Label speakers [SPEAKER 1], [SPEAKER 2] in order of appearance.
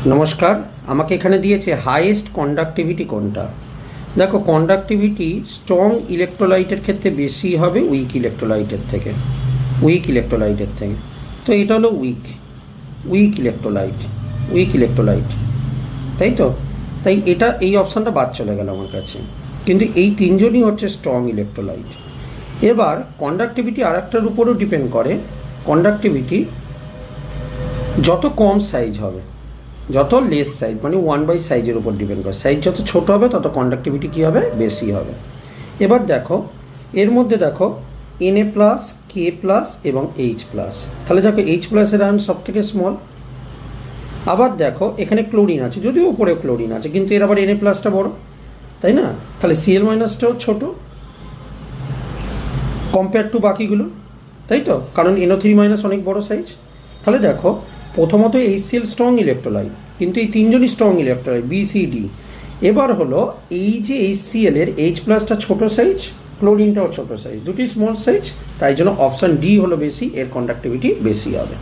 [SPEAKER 1] নমস্কার, আমাকে এখানে দিয়েছে হাইয়েস্ট কন্ডাক্টিভিটি কোনটা। দেখো, কন্ডাক্টিভিটি স্ট্রং ইলেকট্রোলাইটের ক্ষেত্রে বেশি হবে উইক ইলেকট্রোলাইটের থেকে। তো এটা হলো উইক ইলেকট্রোলাইট, তাই তো। তাই এটা এই অপশানটা বাদ চলে গেল আমার কাছে, কিন্তু এই তিনজনই হচ্ছে স্ট্রং ইলেকট্রোলাইট। এবার কন্ডাক্টিভিটি আর একটার উপরও ডিপেন্ড করে। কন্ডাক্টিভিটি যত কম সাইজ হবে, যত লেস সাইজ মানে 1/, সাইজের উপর ডিপেন্ড করে। সাইজ যত ছোট হবে তত কন্ডাক্টিভিটি কী হবে, বেশি হবে। এবার দেখো, এর মধ্যে দেখো Na+, K+ এবং H+। তাহলে দেখো H+ এর আয়ন সব থেকে স্মল। আবার দেখো এখানে ক্লোরিন আছে, যদিও উপরে ক্লোরিন আছে, কিন্তু এর আবার Na+টা বড়, তাই না? তাহলে Cl- ছোট কম্পেয়ার টু বাকিগুলো, তাই তো, কারণ NO3- অনেক বড় সাইজ। তাহলে দেখো, প্রথমত HCl স্ট্রং ইলেকট্রোলাইট, কিন্তু এই তিনজনই স্ট্রং ইলেকট্রোলাইট BCD। এবার হলো এই যে HCl এর H+টা ছোট সাইজ, ক্লোরিনটাও ছোট সাইজ, দুটি স্মল সাইজ, তাই জন্য অপশান ডি হলো বেশি, এর কন্ডাক্টিভিটি বেশি হবে।